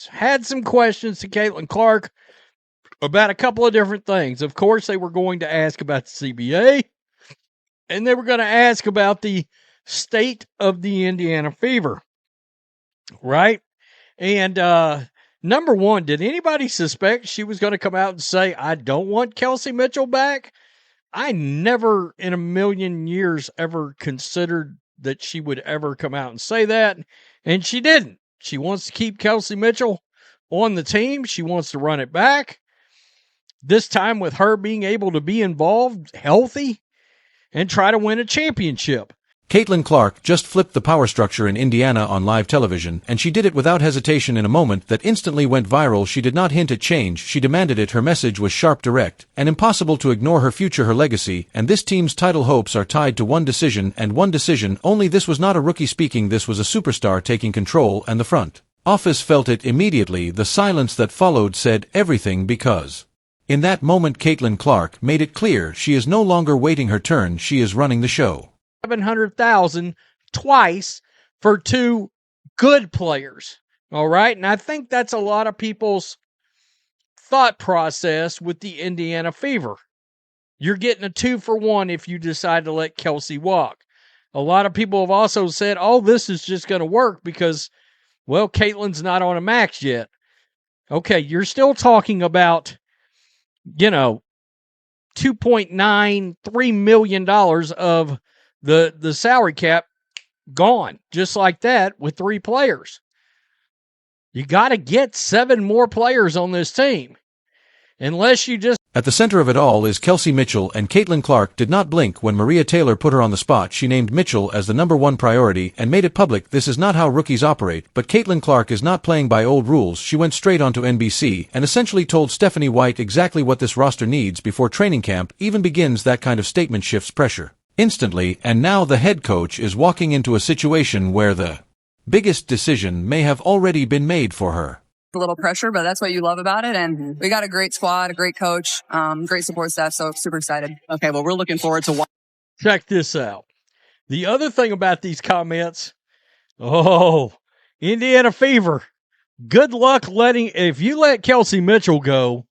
Had some questions to Caitlin Clark about a couple of different things. Of course, they were going to ask about the CBA, and they were going to ask about the state of the Indiana Fever, right? And number one, did anybody suspect she was going to come out and say, I don't want Kelsey Mitchell back? I never in a million years ever considered that she would ever come out and say that, and she didn't. She wants to keep Kelsey Mitchell on the team. She wants to run it back. This time with her being able to be involved, healthy, and try to win a championship. Caitlin Clark just flipped the power structure in Indiana on live television, and she did it without hesitation in a moment that instantly went viral. She did not hint at change, she demanded it. Her message was sharp, direct, and impossible to ignore. Her future, her legacy, and this team's title hopes are tied to one decision, and one decision only. This was not a rookie speaking, this was a superstar taking control, and the front office felt it immediately. The silence that followed said everything, because in that moment Caitlin Clark made it clear she is no longer waiting her turn, she is running the show. $700,000 twice for two good players. All right. And I think that's a lot of people's thought process with the Indiana Fever. You're getting a 2-for-1 if you decide to let Kelsey walk. A lot of people have also said, oh, this is just going to work because, well, Caitlin's not on a max yet. Okay. You're still talking about, $2.93 million of the salary cap gone just like that with 3 players. You got to get 7 more players on this team. Unless you just... At the center of it all is Kelsey Mitchell, and Caitlin Clark did not blink when Maria Taylor put her on the spot. She named Mitchell as the number 1 priority and made it public. This is not how rookies operate, but Caitlin Clark is not playing by old rules. She went straight onto NBC and essentially told Stephanie White exactly what this roster needs before training camp even begins. That kind of statement shifts pressure instantly, and now the head coach is walking into a situation where the biggest decision may have already been made for her. A little pressure, but that's what you love about it. And we got a great squad, a great coach, great support staff, so super excited. Okay, well, we're looking forward to Check this out. The other thing about these comments, Indiana Fever, good luck if you let Kelsey Mitchell go,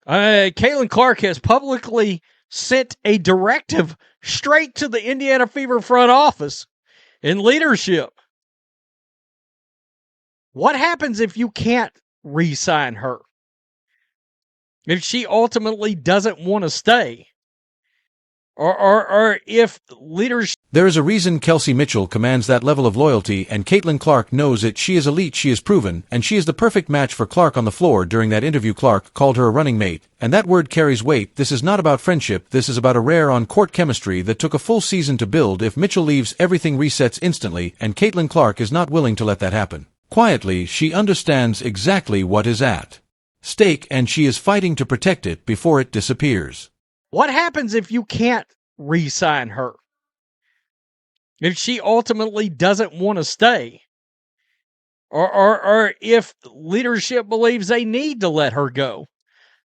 Caitlin Clark has publicly sent a directive straight to the Indiana Fever front office and leadership. What happens if you can't re-sign her? If she ultimately doesn't want to stay? Or if leadership... There is a reason Kelsey Mitchell commands that level of loyalty, and Caitlin Clark knows it. She is elite, she is proven, and she is the perfect match for Clark on the floor. During that interview, Clark called her a running mate, and that word carries weight. This is not about friendship, this is about a rare on-court chemistry that took a full season to build. If Mitchell leaves, everything resets instantly, and Caitlin Clark is not willing to let that happen. Quietly, she understands exactly what is at stake, and she is fighting to protect it before it disappears. What happens if you can't re-sign her? If she ultimately doesn't want to stay? Or if leadership believes they need to let her go?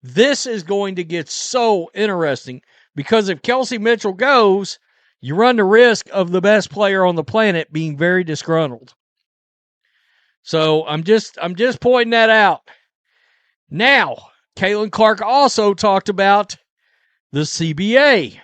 This is going to get so interesting, because if Kelsey Mitchell goes, you run the risk of the best player on the planet being very disgruntled. So I'm just pointing that out. Now, Caitlin Clark also talked about the CBA.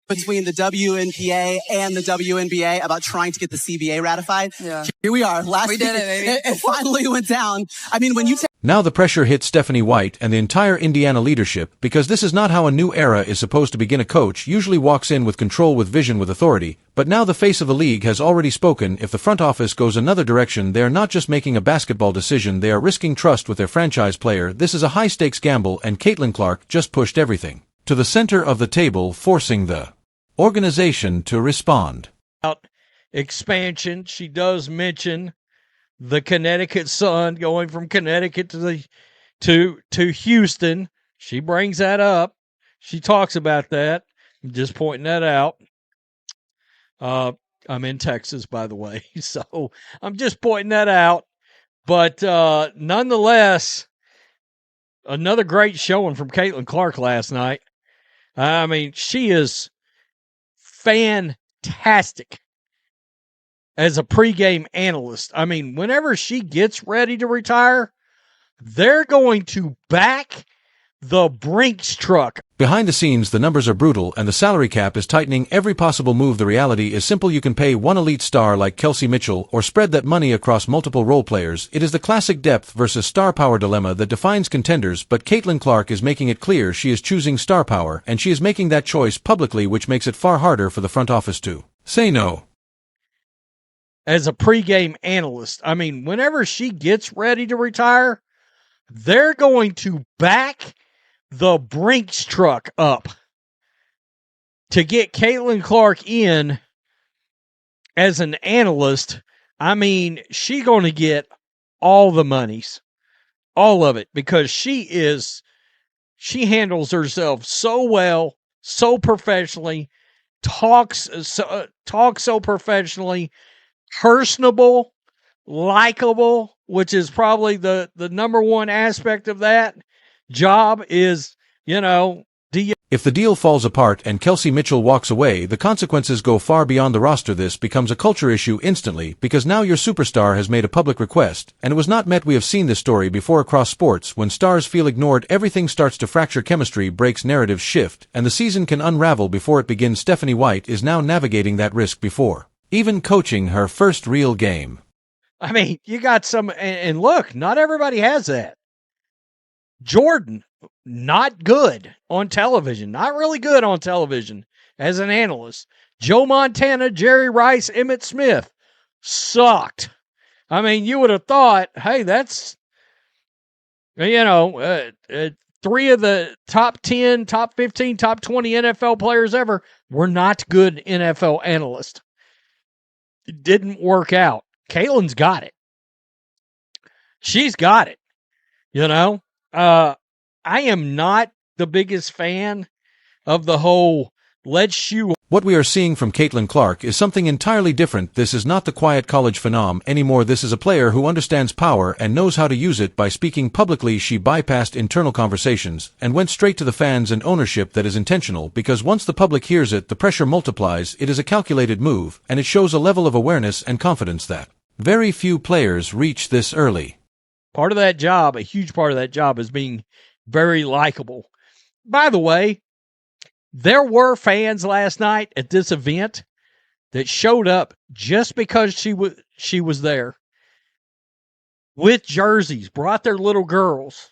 between the WNBA and the WNBA about trying to get the CBA ratified. Yeah. Here we are. We did it, baby. It finally went down. I mean, when you Now the pressure hits Stephanie White and the entire Indiana leadership, because this is not how a new era is supposed to begin. A coach usually walks in with control, with vision, with authority, but now the face of the league has already spoken. If the front office goes another direction, they are not just making a basketball decision, they are risking trust with their franchise player. This is a high-stakes gamble, and Caitlin Clark just pushed everything to the center of the table, forcing the organization to respond. Expansion. She does mention the Connecticut Sun going from Connecticut to Houston. She brings that up. She talks about that. I'm just pointing that out. I'm in Texas, by the way, so I'm just pointing that out. But nonetheless, another great showing from Caitlin Clark last night. I mean, she is fantastic as a pregame analyst. I mean, whenever she gets ready to retire, they're going to back the Brinks truck. Behind the scenes, the numbers are brutal, and the salary cap is tightening every possible move. The reality is simple: you can pay one elite star like Kelsey Mitchell, or spread that money across multiple role players. It is the classic depth versus star power dilemma that defines contenders, but Caitlin Clark is making it clear she is choosing star power, and she is making that choice publicly, which makes it far harder for the front office to say no. As a pregame analyst, I mean, whenever she gets ready to retire, they're going to back the Brinks truck up to get Caitlin Clark in as an analyst. I mean, she's going to get all the monies, all of it, because she handles herself so well, so professionally, talks so professionally, personable, likable, which is probably the number one aspect of that job is, If the deal falls apart and Kelsey Mitchell walks away, the consequences go far beyond the roster. This becomes a culture issue instantly, because now your superstar has made a public request, and it was not met. We have seen this story before across sports. When stars feel ignored, everything starts to fracture, chemistry breaks, narratives shift, and the season can unravel before it begins. Stephanie White is now navigating that risk before even coaching her first real game. I mean, you got some, and look, not everybody has that. Jordan, not good on television, not really good on television as an analyst. Joe Montana, Jerry Rice, Emmitt Smith sucked. I mean, you would have thought, hey, that's, three of the top 10, top 15, top 20 NFL players ever were not good NFL analysts. It didn't work out. Caitlin's got it. She's got it. I am not the biggest fan of the whole let's you. What we are seeing from Caitlin Clark is something entirely different. This is not the quiet college phenom anymore. This is a player who understands power and knows how to use it. By speaking publicly, she bypassed internal conversations and went straight to the fans and ownership. That is intentional, because once the public hears it, the pressure multiplies. It is a calculated move, and it shows a level of awareness and confidence that very few players reach this early. Part of that job, a huge part of that job, is being very likable. By the way, there were fans last night at this event that showed up just because she was there with jerseys, brought their little girls.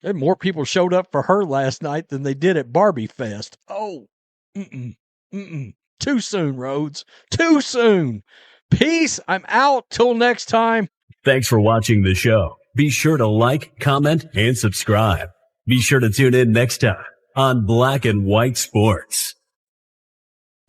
And more people showed up for her last night than they did at Barbie Fest. Oh, too soon, Rhodes. Too soon. Peace. I'm out. Till next time. Thanks for watching the show. Be sure to like, comment, and subscribe. Be sure to tune in next time on Black and White Sports.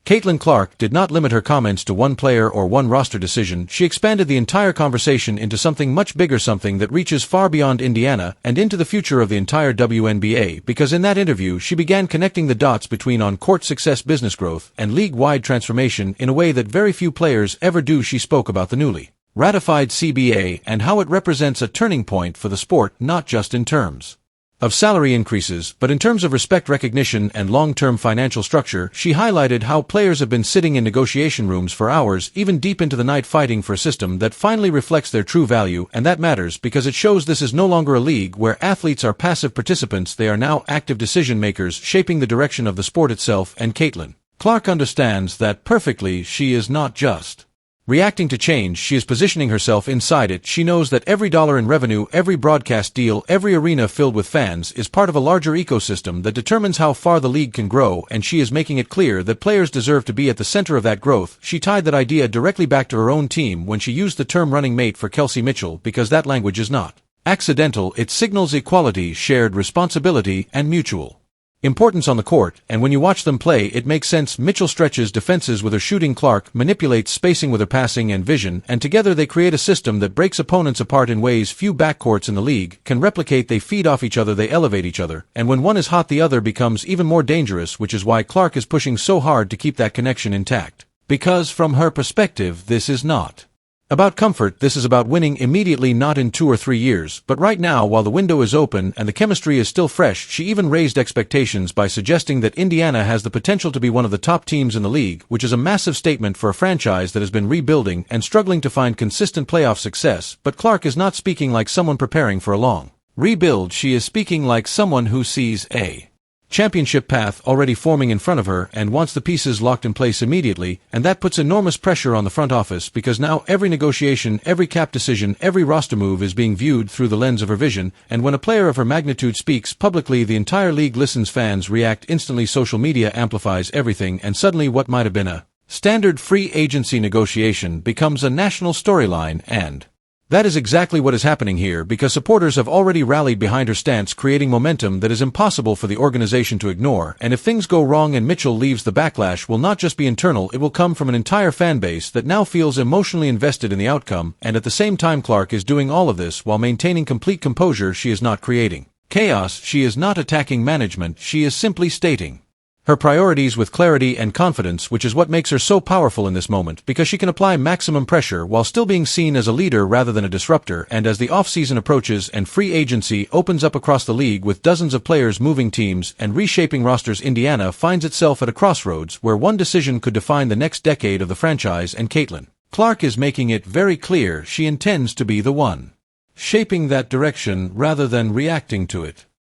Caitlin Clark did not limit her comments to one player or one roster decision. She expanded the entire conversation into something much bigger, something that reaches far beyond Indiana and into the future of the entire WNBA, because in that interview she began connecting the dots between on-court success, business growth, and league-wide transformation in a way that very few players ever do. She spoke about the newly ratified CBA and how it represents a turning point for the sport, not just in terms of salary increases, but in terms of respect, recognition, and long-term financial structure. She highlighted how players have been sitting in negotiation rooms for hours, even deep into the night, fighting for a system that finally reflects their true value, and that matters because it shows this is no longer a league where athletes are passive participants. They are now active decision-makers, shaping the direction of the sport itself, and Caitlin Clark understands that perfectly. She is not just reacting to change, she is positioning herself inside it. She knows that every dollar in revenue, every broadcast deal, every arena filled with fans is part of a larger ecosystem that determines how far the league can grow, and she is making it clear that players deserve to be at the center of that growth. She tied that idea directly back to her own team when she used the term running mate for Kelsey Mitchell, because that language is not accidental. It signals equality, shared responsibility, and mutual importance on the court, and when you watch them play, it makes sense. Mitchell stretches defenses with her shooting, Clark manipulates spacing with her passing and vision, and together they create a system that breaks opponents apart in ways few backcourts in the league can replicate. They feed off each other, they elevate each other, and when one is hot, the other becomes even more dangerous, which is why Clark is pushing so hard to keep that connection intact. Because from her perspective, this is not About comfort, this is about winning immediately, not in 2 or 3 years, but right now while the window is open and the chemistry is still fresh. She even raised expectations by suggesting that Indiana has the potential to be one of the top teams in the league, which is a massive statement for a franchise that has been rebuilding and struggling to find consistent playoff success. But Clark is not speaking like someone preparing for a long rebuild. She is speaking like someone who sees a championship path already forming in front of her and wants the pieces locked in place immediately, and that puts enormous pressure on the front office because now every negotiation, every cap decision, every roster move is being viewed through the lens of her vision, and when a player of her magnitude speaks publicly, the entire league listens, fans react instantly, social media amplifies everything, and suddenly what might have been a standard free agency negotiation becomes a national storyline. And that is exactly what is happening here, because supporters have already rallied behind her stance, creating momentum that is impossible for the organization to ignore. And if things go wrong and Mitchell leaves, the backlash will not just be internal, it will come from an entire fan base that now feels emotionally invested in the outcome. And at the same time, Clark is doing all of this while maintaining complete composure. She is not creating chaos, she is not attacking management, she is simply stating her priorities with clarity and confidence, which is what makes her so powerful in this moment, because she can apply maximum pressure while still being seen as a leader rather than a disruptor. And as the offseason approaches and free agency opens up across the league with dozens of players moving teams and reshaping rosters, Indiana finds itself at a crossroads where one decision could define the next decade of the franchise, and Caitlin Clark is making it very clear she intends to be the one shaping that direction rather than reacting to it.